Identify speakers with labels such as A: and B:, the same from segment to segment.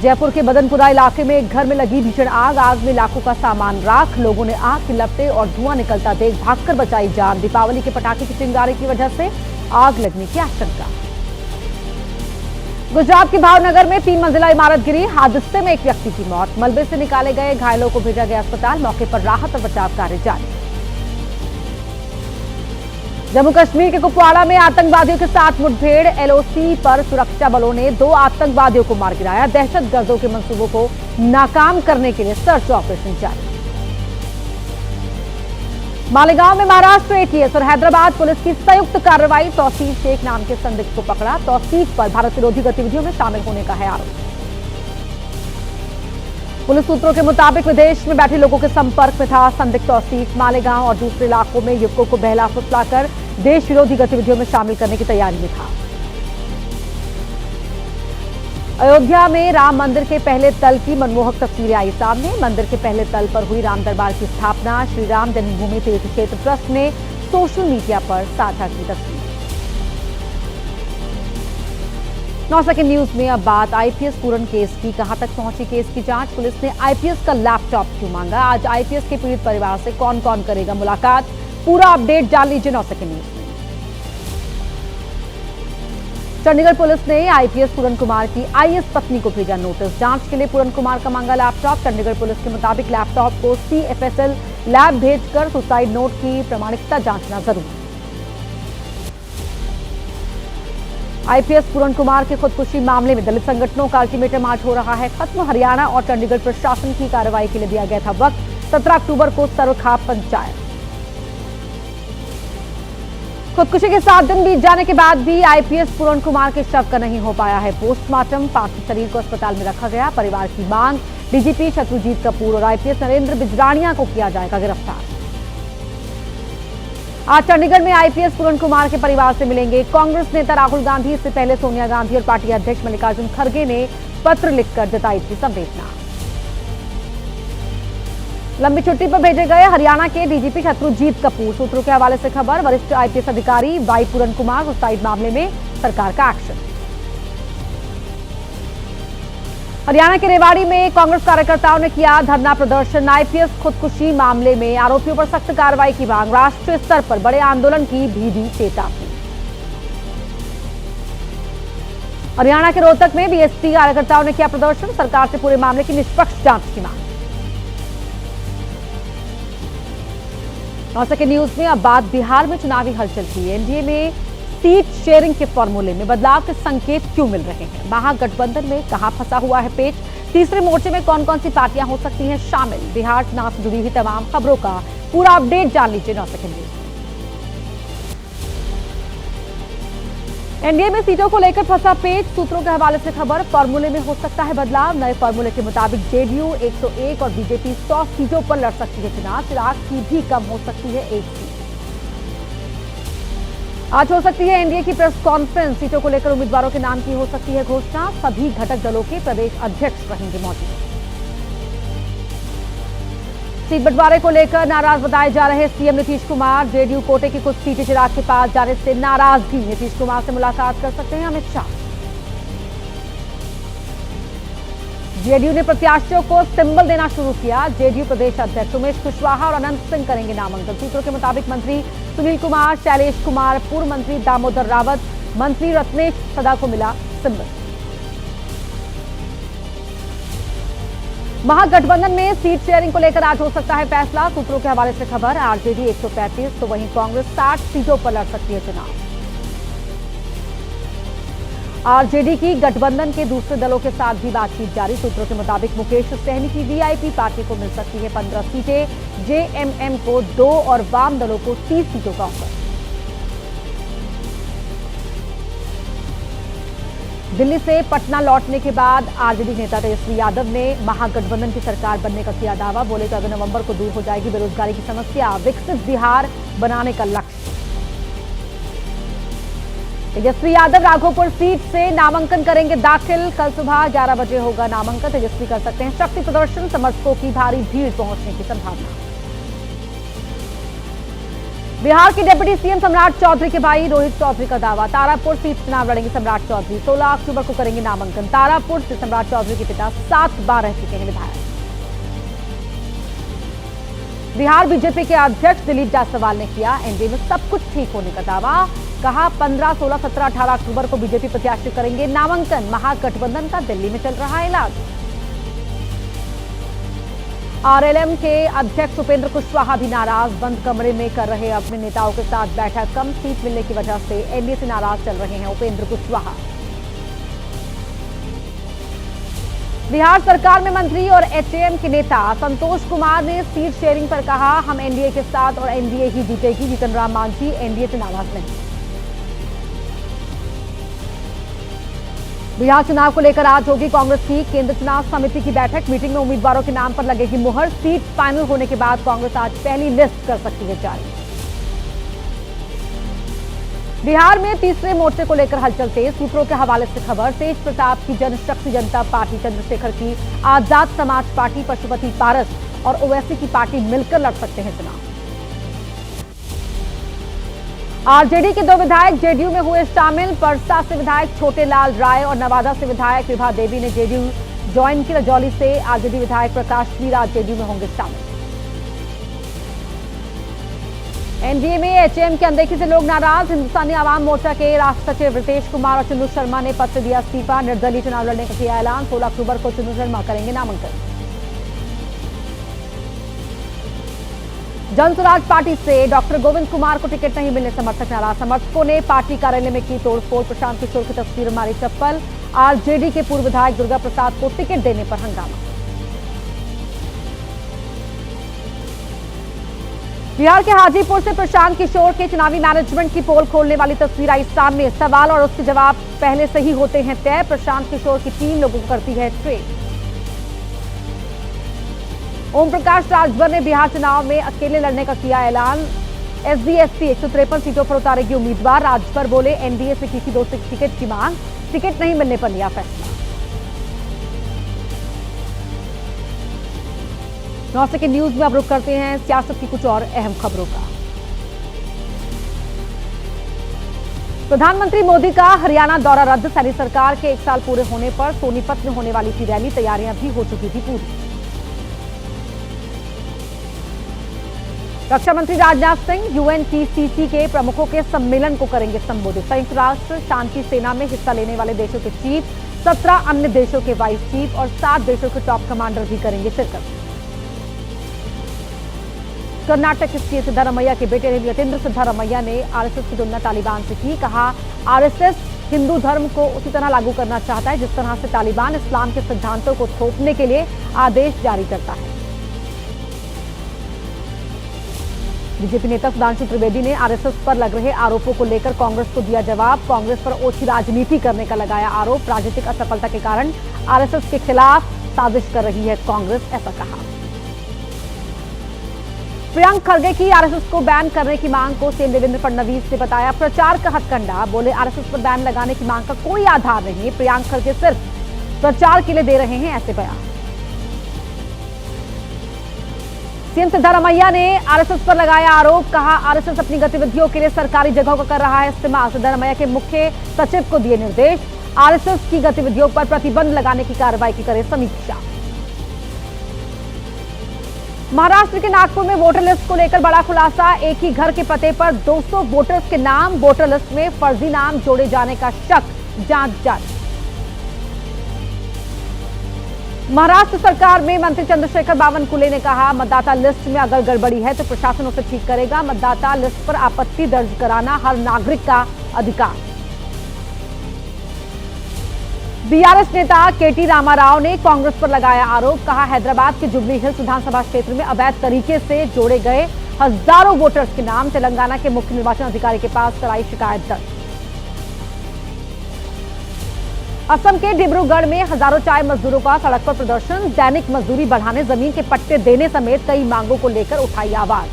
A: जयपुर के बदनपुरा इलाके में एक घर में लगी भीषण आग में लाखों का सामान राख। लोगों ने आग की लपटें और धुआं निकलता देख भागकर बचाई जान। दीपावली के पटाखे की चिंगारी की वजह से आग लगने की आशंका। गुजरात के भावनगर में 3 मंजिला इमारत गिरी। हादसे में एक व्यक्ति की मौत। मलबे से निकाले गए घायलों को भेजा गया अस्पताल। मौके पर राहत और बचाव कार्य जारी। जम्मू कश्मीर के कुपवाड़ा में आतंकवादियों के साथ मुठभेड़। एलओसी पर सुरक्षा बलों ने 2 आतंकवादियों को मार गिराया। दहशतगर्दों के मंसूबों को नाकाम करने के लिए सर्च ऑपरेशन जारी। मालेगांव में महाराष्ट्र एटीएस और हैदराबाद पुलिस की संयुक्त कार्रवाई। तौसीफ शेख नाम के संदिग्ध को पकड़ा। तौसीफ पर भारत विरोधी गतिविधियों में शामिल होने का है आरोप। पुलिस सूत्रों के मुताबिक विदेश में बैठे लोगों के संपर्क में था संदिग्ध तौसीफ। मालेगांव और दूसरे इलाकों में युवकों को बहला फुसलाकर देश विरोधी गतिविधियों में शामिल करने की तैयारी में था। अयोध्या में राम मंदिर के पहले तल की मनमोहक तस्वीरें आई सामने। मंदिर के पहले तल पर हुई राम दरबार की स्थापना। श्री राम जन्मभूमि तीर्थ क्षेत्र ट्रस्ट ने सोशल मीडिया पर साझा की तस्वीर। 9 सेकंड न्यूज में अब बात आईपीएस पूरन केस की। कहां तक पहुंची केस की जांच? पुलिस ने आईपीएस का लैपटॉप क्यों मांगा? आज आईपीएस के पीड़ित परिवार से कौन कौन करेगा मुलाकात? पूरा अपडेट जान लीजिए 9 सेकंड न्यूज में। चंडीगढ़ पुलिस ने आईपीएस पूरन कुमार की आईएएस पत्नी को भेजा नोटिस। जांच के लिए पूरन कुमार का मांगा लैपटॉप। चंडीगढ़ पुलिस के मुताबिक लैपटॉप को सीएफएसएल लैब भेजकर सुसाइड नोट की प्रामाणिकता जांचना जरूरी। आईपीएस पूरन कुमार के खुदकुशी मामले में दलित संगठनों का अल्टीमेटम आज हो रहा है खत्म। हरियाणा और चंडीगढ़ प्रशासन की कार्रवाई के लिए दिया गया था वक्त। 17 अक्टूबर को सरवखाप पंचायत। खुदकुशी के 7 दिन बीत जाने के बाद भी आईपीएस पूरन कुमार के शव का नहीं हो पाया है पोस्टमार्टम। पार्थिव शरीर को अस्पताल में रखा गया। परिवार की मांग डीजीपी शत्रुजीत कपूर और आईपीएस नरेंद्र बिजरानिया को किया जाएगा गिरफ्तार। आज चंडीगढ़ में आईपीएस पूरन कुमार के परिवार से मिलेंगे कांग्रेस नेता राहुल गांधी। इससे पहले सोनिया गांधी और पार्टी अध्यक्ष मल्लिकार्जुन खड़गे ने पत्र लिखकर जताई थी संवेदना। लंबी छुट्टी पर भेजे गए हरियाणा के डीजीपी शत्रुजीत कपूर। सूत्रों के हवाले से खबर। वरिष्ठ आईपीएस अधिकारी वाई पूरन कुमार सुसाइड मामले में सरकार का एक्शन। हरियाणा के रेवाड़ी में कांग्रेस कार्यकर्ताओं ने किया धरना प्रदर्शन। आईपीएस खुदकुशी मामले में आरोपियों पर सख्त कार्रवाई की मांग। राष्ट्रीय स्तर पर बड़े आंदोलन की भी दी चेतावनी। हरियाणा के रोहतक में बीएसपी कार्यकर्ताओं ने किया प्रदर्शन। सरकार से पूरे मामले की निष्पक्ष जांच की मांग। 9 सेकंड न्यूज में अब बात बिहार में चुनावी हलचल की। एनडीए में सीट शेयरिंग के फॉर्मूले में बदलाव के संकेत क्यों मिल रहे हैं? महागठबंधन में कहां फंसा हुआ है पेच? तीसरे मोर्चे में कौन कौन सी पार्टियां हो सकती हैं शामिल? बिहार चुनाव से जुड़ी हुई तमाम खबरों का पूरा अपडेट जान लीजिए 9 सेकंड न्यूज। एनडीए में सीटों को लेकर फंसा पेच। सूत्रों के हवाले से खबर। फॉर्मूले में हो सकता है बदलाव। नए फॉर्मूले के मुताबिक जेडीयू 101 और बीजेपी 100 सीटों पर लड़ सकती है चुनाव। चिराग की भी कम हो सकती है 1 सीट। आज हो सकती है एनडीए की प्रेस कॉन्फ्रेंस। सीटों को लेकर उम्मीदवारों के नाम की हो सकती है घोषणा। सभी घटक दलों के प्रदेश अध्यक्ष रहेंगे मौजूद। सीट बंटवारे को लेकर नाराज बताए जा रहे सीएम नीतीश कुमार। जेडीयू कोटे की कुछ सीटें चिराग के पास जाने से नाराजगी। नीतीश कुमार से मुलाकात कर सकते हैं अमित शाह। जेडीयू ने प्रत्याशियों को सिंबल देना शुरू किया। जेडीयू प्रदेश अध्यक्ष उमेश कुशवाहा और अनंत सिंह करेंगे नामांकन। सूत्रों के मुताबिक मंत्री सुनील कुमार, शैलेश कुमार, पूर्व मंत्री दामोदर रावत, मंत्री रत्नेश सदा को मिला सिंबल। महागठबंधन में सीट शेयरिंग को लेकर आज हो सकता है फैसला। सूत्रों के हवाले से खबर। आरजेडी 135 तो वहीं कांग्रेस 60 सीटों पर लड़ सकती है चुनाव। आरजेडी की गठबंधन के दूसरे दलों के साथ भी बातचीत जारी। सूत्रों के मुताबिक मुकेश सहनी की वीआईपी पार्टी को मिल सकती है 15 सीटें। जेएमएम को 2 और वाम दलों को 30 सीटों का ऑफर। दिल्ली से पटना लौटने के बाद आरजेडी नेता तेजस्वी यादव ने महागठबंधन की सरकार बनने का किया दावा। बोले 14 नवंबर को दूर हो जाएगी बेरोजगारी की समस्या। विकसित बिहार बनाने का लक्ष्य। तेजस्वी यादव राघोपुर सीट से नामांकन करेंगे दाखिल। कल सुबह 11 बजे होगा नामांकन। तेजस्वी कर सकते हैं शक्ति प्रदर्शन। समर्थकों की भारी भीड़ पहुंचने की संभावना। बिहार के डिप्टी सीएम सम्राट चौधरी के भाई रोहित चौधरी का दावा, तारापुर सीट चुनाव लड़ेंगे सम्राट चौधरी। 16 अक्टूबर को करेंगे नामांकन। तारापुर से सम्राट चौधरी के पिता 7 बार रह चुके हैं विधायक। बिहार बीजेपी के अध्यक्ष दिलीप जायसवाल ने किया एनडीए में सब कुछ ठीक होने का दावा। कहा 15, 16, 17, 18 अक्टूबर को बीजेपी प्रत्याशी करेंगे नामांकन। महागठबंधन का दिल्ली में चल रहा है इलाज। आरएलएम के अध्यक्ष उपेंद्र कुशवाहा भी नाराज, बंद कमरे में कर रहे अपने नेताओं के साथ बैठक। कम सीट मिलने की वजह से एनडीए से नाराज चल रहे हैं उपेंद्र कुशवाहा। बिहार सरकार में मंत्री और एचएएम के नेता संतोष कुमार ने सीट शेयरिंग पर कहा, हम एनडीए के साथ और एनडीए ही जीतेगी। जीतन राम मांझी एनडीए से नाराज नहीं। बिहार चुनाव को लेकर आज होगी कांग्रेस की केंद्र चुनाव समिति की बैठक। मीटिंग में उम्मीदवारों के नाम पर लगेगी मुहर। सीट फाइनल होने के बाद कांग्रेस आज पहली लिस्ट कर सकती है जारी। बिहार में तीसरे मोर्चे को लेकर हलचल तेज। सूत्रों के हवाले से खबर, तेज प्रताप की जनशक्ति जनता पार्टी, चंद्रशेखर की आजाद समाज पार्टी, पशुपति पारस और ओवैसी की पार्टी मिलकर लड़ सकते हैं चुनाव। आरजेडी के 2 विधायक जेडीयू में हुए शामिल। परसा से विधायक छोटे लाल राय और नवादा से विधायक विभा देवी ने जेडीयू ज्वाइन की। रजौली से आरजेडी विधायक प्रकाश मीर आज जेडीयू में होंगे शामिल। एनडीए में एचएएम की अनदेखी से लोग नाराज। हिंदुस्तानी आवाम मोर्चा के राष्ट्रीय सचिव रितेश कुमार और चुन्नू शर्मा ने पत्र दिया इस्तीफा। निर्दलीय चुनाव लड़ने का किया ऐलान। 16 अक्टूबर को चुन्नू शर्मा करेंगे नामांकन। जनसुराज पार्टी से डॉक्टर गोविंद कुमार को टिकट नहीं मिलने समर्थक नाराज। समर्थकों ने पार्टी कार्यालय में की तोड़फोड़। प्रशांत किशोर की तस्वीर मारी चप्पल। आरजेडी के पूर्व विधायक दुर्गा प्रसाद को टिकट देने पर हंगामा। बिहार के हाजीपुर से प्रशांत किशोर के चुनावी मैनेजमेंट की पोल खोलने वाली तस्वीर आई सामने। सवाल और उसके जवाब पहले से ही होते हैं तय। प्रशांत किशोर की टीम लोगों को करती है ट्रेन। ओम प्रकाश राजभर ने बिहार चुनाव में अकेले लड़ने का किया ऐलान। एसडी/एसपी 153 सीटों पर उतारेगी उम्मीदवार। राजभर बोले, एनडीए से की थी 2 टिकट की मांग, टिकट नहीं मिलने पर लिया फैसला। 9 सेकंड न्यूज में अब रुक करते हैं सियासत की कुछ और अहम खबरों का। प्रधानमंत्री मोदी का हरियाणा दौरा रद्द। सैनी सरकार के 1 साल पूरे होने पर सोनीपत में होने वाली थी रैली। तैयारियां भी हो चुकी थी पूरी। रक्षा मंत्री राजनाथ सिंह यूएनटीसीसी के प्रमुखों के सम्मेलन को करेंगे संबोधित। संयुक्त राष्ट्र शांति सेना में हिस्सा लेने वाले देशों के चीफ, 17 अन्य देशों के वाइस चीफ और 7 देशों के टॉप कमांडर भी करेंगे शिरकत। कर्नाटक के सीएम सिद्धारमैया के बेटे यतेंद्र सिद्धारमैया ने आरएसएस की तुलना तालिबान से की। कहा, आरएसएस हिंदू धर्म को उसी तरह लागू करना चाहता है जिस तरह से तालिबान इस्लाम के सिद्धांतों को थोपने के लिए आदेश जारी करता है। बीजेपी नेता सुधांशु त्रिवेदी ने आरएसएस पर लग रहे आरोपों को लेकर कांग्रेस को दिया जवाब। कांग्रेस पर ओछी राजनीति करने का लगाया आरोप। राजनीतिक असफलता के कारण आरएसएस के खिलाफ साजिश कर रही है कांग्रेस, ऐसा कहा। प्रियंक खरगे की आरएसएस को बैन करने की मांग को सीएम देवेंद्र फडणवीस ने बताया प्रचार का हथकंडा। बोले, आरएसएस पर बैन लगाने की मांग का कोई आधार नहीं। प्रियंक खरगे सिर्फ प्रचार के लिए दे रहे हैं ऐसे बयान। सीएम सिद्धारमैया ने आरएसएस पर लगाया आरोप। कहा, आरएसएस अपनी गतिविधियों के लिए सरकारी जगहों का कर रहा है इस्तेमाल। सिद्धारमैया के मुख्य सचिव को दिए निर्देश। आरएसएस की गतिविधियों पर प्रतिबंध लगाने की कार्रवाई की करे समीक्षा। महाराष्ट्र के नागपुर में वोटर लिस्ट को लेकर बड़ा खुलासा। एक ही घर के पते पर 200 वोटर्स के नाम वोटर लिस्ट में फर्जी नाम जोड़े जाने का शक, जांच जारी। महाराष्ट्र सरकार में मंत्री चंद्रशेखर बावनकुले ने कहा, मतदाता लिस्ट में अगर गड़बड़ी है तो प्रशासन उसे ठीक करेगा। मतदाता लिस्ट पर आपत्ति दर्ज कराना हर नागरिक का अधिकार। बीआरएस नेता केटी रामाराव ने कांग्रेस पर लगाया आरोप। कहा, हैदराबाद के जुबली हिल्स विधानसभा क्षेत्र में अवैध तरीके से जोड़े गए हजारों वोटर्स के नाम। तेलंगाना के मुख्य निर्वाचन अधिकारी के पास कराई शिकायत दर्ज। असम के डिब्रूगढ़ में हजारों चाय मजदूरों का सड़क पर प्रदर्शन। दैनिक मजदूरी बढ़ाने, जमीन के पट्टे देने समेत कई मांगों को लेकर उठाई आवाज।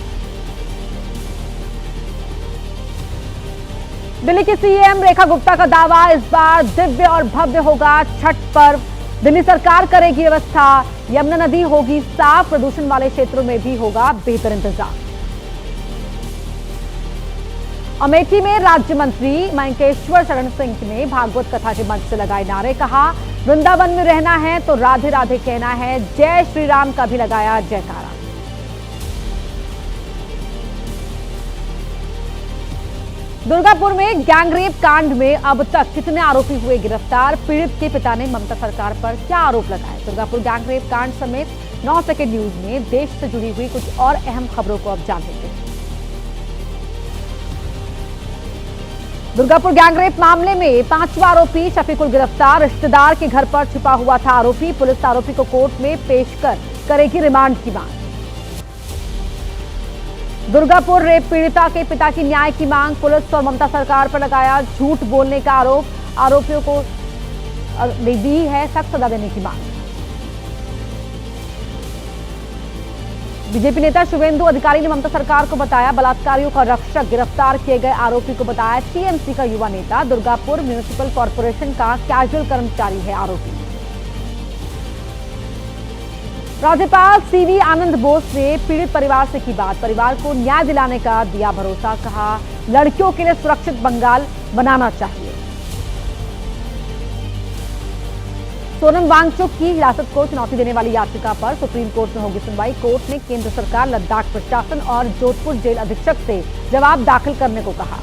A: दिल्ली की सीएम रेखा गुप्ता का दावा, इस बार दिव्य और भव्य होगा छठ पर्व। दिल्ली सरकार करेगी व्यवस्था। यमुना नदी होगी साफ। प्रदूषण वाले क्षेत्रों में भी होगा बेहतर इंतजाम। अमेठी में राज्य मंत्री मयंकेश्वर शरण सिंह ने भागवत कथा के मंच से लगाए नारे, कहा वृंदावन में रहना है तो राधे राधे कहना है, जय श्री राम का भी लगाया जयकारा। दुर्गापुर में गैंगरेप कांड में अब तक कितने आरोपी हुए गिरफ्तार, पीड़ित के पिता ने ममता सरकार पर क्या आरोप लगाए। दुर्गापुर गैंगरेप कांड समेत 9 सेकंड न्यूज में देश से जुड़ी हुई कुछ और अहम खबरों को अब जान लेते हैं। दुर्गापुर गैंगरेप मामले में 5वां आरोपी शफीकुल गिरफ्तार, रिश्तेदार के घर पर छिपा हुआ था आरोपी। पुलिस आरोपी को कोर्ट में पेश कर करेगी रिमांड की मांग। दुर्गापुर रेप पीड़िता के पिता की न्याय की मांग, पुलिस और ममता सरकार पर लगाया झूठ बोलने का आरोप, आरोपियों को दी है सख्त सजा देने की मांग। बीजेपी नेता शुभेंदु अधिकारी ने ममता सरकार को बताया बलात्कारियों का रक्षक, गिरफ्तार किए गए आरोपी को बताया टीएमसी का युवा नेता। दुर्गापुर म्युनिसिपल कॉर्पोरेशन का कैजुअल कर्मचारी है आरोपी। राज्यपाल सीवी आनंद बोस ने पीड़ित परिवार से की बात, परिवार को न्याय दिलाने का दिया भरोसा, कहा लड़कियों के लिए सुरक्षित बंगाल बनाना चाहिए। सोनम वांगचुक की हिरासत को चुनौती देने वाली याचिका पर सुप्रीम कोर्ट में होगी सुनवाई। कोर्ट ने केंद्र सरकार, लद्दाख प्रशासन और जोधपुर जेल अधीक्षक से जवाब दाखिल करने को कहा।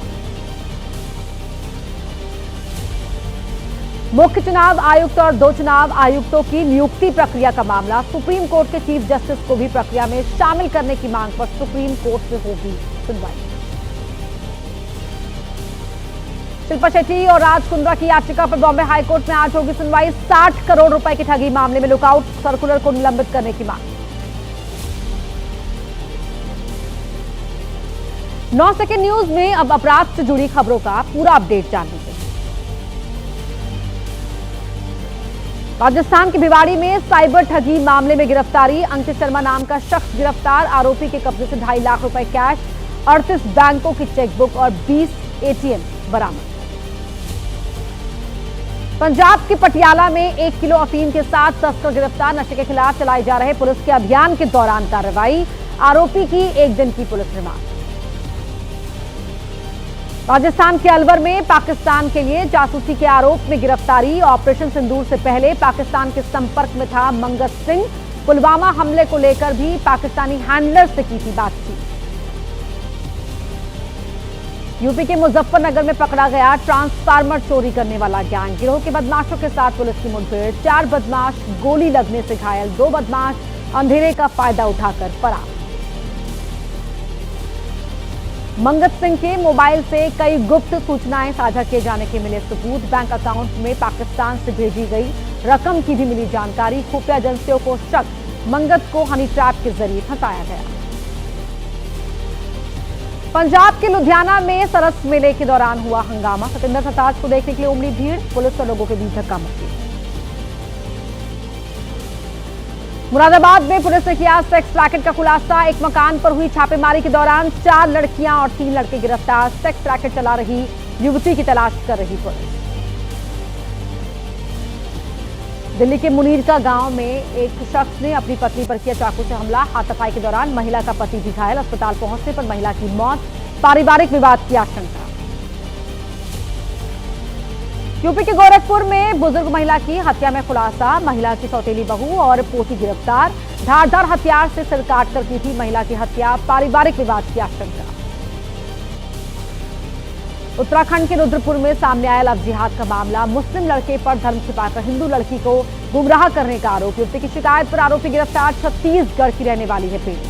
A: मुख्य चुनाव आयुक्त और 2 चुनाव आयुक्तों की नियुक्ति प्रक्रिया का मामला, सुप्रीम कोर्ट के चीफ जस्टिस को भी प्रक्रिया में शामिल करने की मांग पर सुप्रीम कोर्ट में होगी सुनवाई। शिल्पा शेट्टी और राज कुंद्रा की याचिका पर बॉम्बे हाईकोर्ट में आज होगी सुनवाई। 60 करोड़ रुपए की ठगी मामले में लुकआउट सर्कुलर को निलंबित करने की मांग। 9 सेकंड न्यूज में अब अपराध से जुड़ी खबरों का पूरा अपडेट जान लीजिए। राजस्थान के भिवाड़ी में साइबर ठगी मामले में गिरफ्तारी, अंकित शर्मा नाम का शख्स गिरफ्तार, आरोपी के कब्जे से 2.5 लाख रुपए कैश, 38 बैंकों की चेकबुक और 20 एटीएम बरामद। पंजाब के पटियाला में 1 किलो अफीम के साथ तस्कर गिरफ्तार, नशे के खिलाफ चलाए जा रहे पुलिस के अभियान के दौरान कार्रवाई, आरोपी की 1 दिन की पुलिस रिमांड। राजस्थान के अलवर में पाकिस्तान के लिए जासूसी के आरोप में गिरफ्तारी, ऑपरेशन सिंदूर से पहले पाकिस्तान के संपर्क में था मंगत सिंह, पुलवामा हमले को लेकर भी पाकिस्तानी हैंडलर से की थी बातचीत। यूपी के मुजफ्फरनगर में पकड़ा गया ट्रांसफार्मर चोरी करने वाला गैंग, गिरोह के बदमाशों के साथ पुलिस की मुठभेड़, 4 बदमाश गोली लगने से घायल, 2 बदमाश अंधेरे का फायदा उठाकर फरार। मंगत सिंह के मोबाइल से कई गुप्त सूचनाएं साझा किए जाने के मिले सबूत, बैंक अकाउंट में पाकिस्तान से भेजी गई रकम की भी मिली जानकारी, खुफिया एजेंसियों को शक, मंगत को हनी ट्रैप के जरिए फंसाया गया। पंजाब के लुधियाना में सरस मेले के दौरान हुआ हंगामा, सतेंद्र सरताज को देखने के लिए उमड़ी भीड़, पुलिस और लोगों के बीच धक्का मुक्की। मुरादाबाद में पुलिस ने किया सेक्स रैकेट का खुलासा, एक मकान पर हुई छापेमारी के दौरान 4 लड़कियां और 3 लड़के गिरफ्तार, सेक्स रैकेट चला रही युवती की तलाश कर रही पुलिस। दिल्ली के मुनीरका गांव में एक शख्स ने अपनी पत्नी पर किया चाकू से हमला, हाथापाई के दौरान महिला का पति भी घायल, अस्पताल पहुंचने पर महिला की मौत, पारिवारिक विवाद की आशंका। यूपी के गोरखपुर में बुजुर्ग महिला की हत्या में खुलासा, महिला की सौतेली बहू और पोती गिरफ्तार, धारदार हथियार से सिर काटकर की थी महिला की हत्या, पारिवारिक विवाद की आशंका। उत्तराखंड के रुद्रपुर में सामने आया लव जिहाद का मामला, मुस्लिम लड़के पर धर्म छिपाकर हिंदू लड़की को गुमराह करने का आरोप, युवती की शिकायत पर आरोपी गिरफ्तार, छत्तीसगढ़ की रहने वाली है पीड़ित।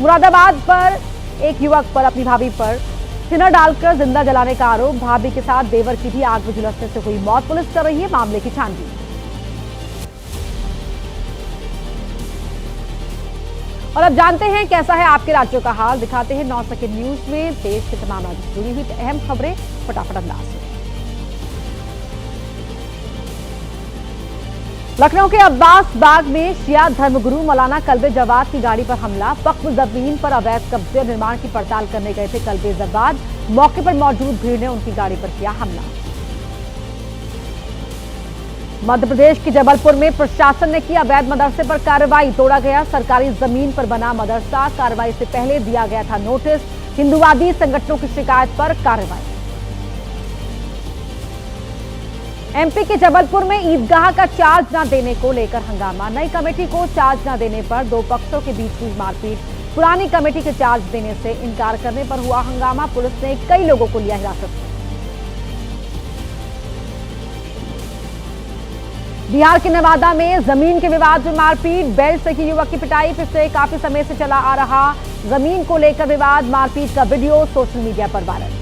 A: मुरादाबाद पर एक युवक पर अपनी भाभी पर थिनर डालकर जिंदा जलाने का आरोप, भाभी के साथ देवर की भी आग में झुलसने से हुई मौत, पुलिस कर रही है मामले की छानबीन। और अब जानते हैं कैसा है आपके राज्यों का हाल, दिखाते हैं 9 सेकंड न्यूज में देश के तमाम राज्यों से जुड़ी हुई अहम खबरें फटाफट अंदाज में। लखनऊ के अब्बास बाग में शिया धर्मगुरु मौलाना कल्बे जवाद की गाड़ी पर हमला, वक्फ जमीन पर अवैध कब्जे निर्माण की पड़ताल करने गए थे कल्बे जवाद, मौके पर मौजूद भीड़ ने उनकी गाड़ी पर किया हमला। मध्य प्रदेश के जबलपुर में प्रशासन ने की अवैध मदरसे पर कार्रवाई, तोड़ा गया सरकारी जमीन पर बना मदरसा। कार्रवाई से पहले दिया गया था नोटिस। हिंदुवादी संगठनों की शिकायत पर कार्रवाई। एमपी के जबलपुर में ईदगाह का चार्ज न देने को लेकर हंगामा। नई कमेटी को चार्ज न देने पर दो पक्षों के बीच हुई मारपीट। पुरानी कमेटी के चार्ज देने से इनकार करने पर हुआ हंगामा। पुलिस ने कई लोगों को लिया हिरासत में। बिहार के नवादा में जमीन के विवाद में मारपीट, बेल्ट से की युवक की पिटाई। पिछले काफी समय से चला आ रहा जमीन को लेकर विवाद, मारपीट का वीडियो सोशल मीडिया पर वायरल।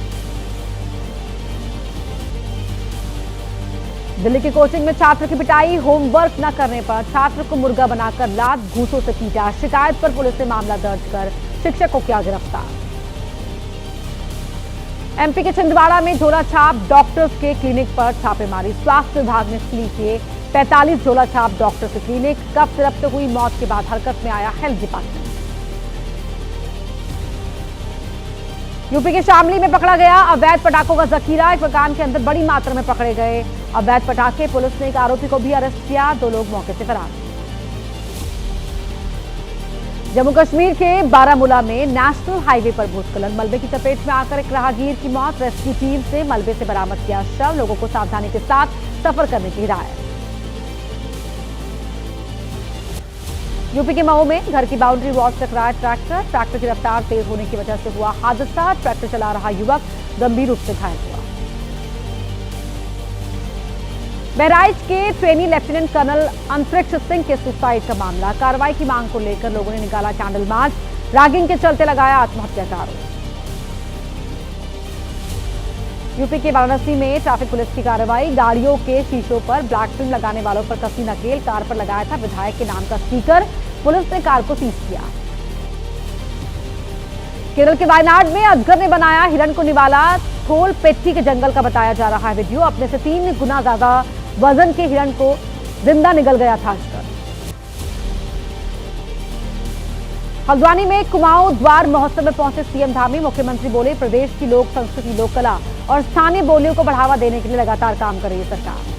A: दिल्ली की कोचिंग में छात्र की पिटाई, होमवर्क न करने पर छात्र को मुर्गा बनाकर लात घूंसों से पीटा। शिकायत पर पुलिस ने मामला दर्ज कर शिक्षक को किया गिरफ्तार। एमपी के छिंदवाड़ा में झोला छाप डॉक्टर्स के क्लिनिक पर छापेमारी। स्वास्थ्य विभाग ने सील किए 45 झोला छाप डॉक्टर्स के क्लिनिक। कफ सिरप से हुई मौत के बाद हरकत में आया हेल्थ डिपार्टमेंट। यूपी के शामली में पकड़ा गया अवैध पटाखों का जखीरा। एक मकान के अंदर बड़ी मात्रा में पकड़े गए अवैध पटाखे। पुलिस ने एक आरोपी को भी अरेस्ट किया। 2 लोग मौके से फरार। जम्मू कश्मीर के बारामूला में नेशनल हाईवे पर भूस्खलन, मलबे की चपेट में आकर एक राहगीर की मौत। रेस्क्यू टीम से मलबे से बरामद किया शव। लोगों को सावधानी के साथ सफर करने की हिदायत। यूपी के मऊ में घर की बाउंड्री वॉल से टकराया ट्रैक्टर की रफ्तार तेज होने की वजह से हुआ हादसा। ट्रैक्टर चला रहा युवक गंभीर रूप से घायल हुआ। बहराइच के ट्रेनी लेफ्टिनेंट कर्नल अंतरिक्ष सिंह के सुसाइड का मामला। कार्रवाई की मांग को लेकर लोगों ने निकाला कैंडल मार्च। रैगिंग के चलते लगाया आत्महत्या का आरोप। यूपी के वाराणसी में ट्रैफिक पुलिस की कार्रवाई। गाड़ियों के शीशों पर ब्लैक फिल्म लगाने वालों पर कसी नकेल। कार पर लगाया था विधायक के नाम का स्टिकर। पुलिस ने कार को सीज किया। केरल के वायनाड में अजगर ने बनाया हिरण को निवाला। थोल पेट्टी के जंगल का बताया जा रहा है वीडियो। अपने से 3 गुना ज्यादा वजन के हिरण को जिंदा निगल गया था अजगर। हल्द्वानी में कुमाऊं द्वार महोत्सव में पहुंचे सीएम धामी। मुख्यमंत्री बोले प्रदेश की लोक संस्कृति, लोक कला और स्थानीय बोलियों को बढ़ावा देने के लिए लगातार काम कर रही है सरकार।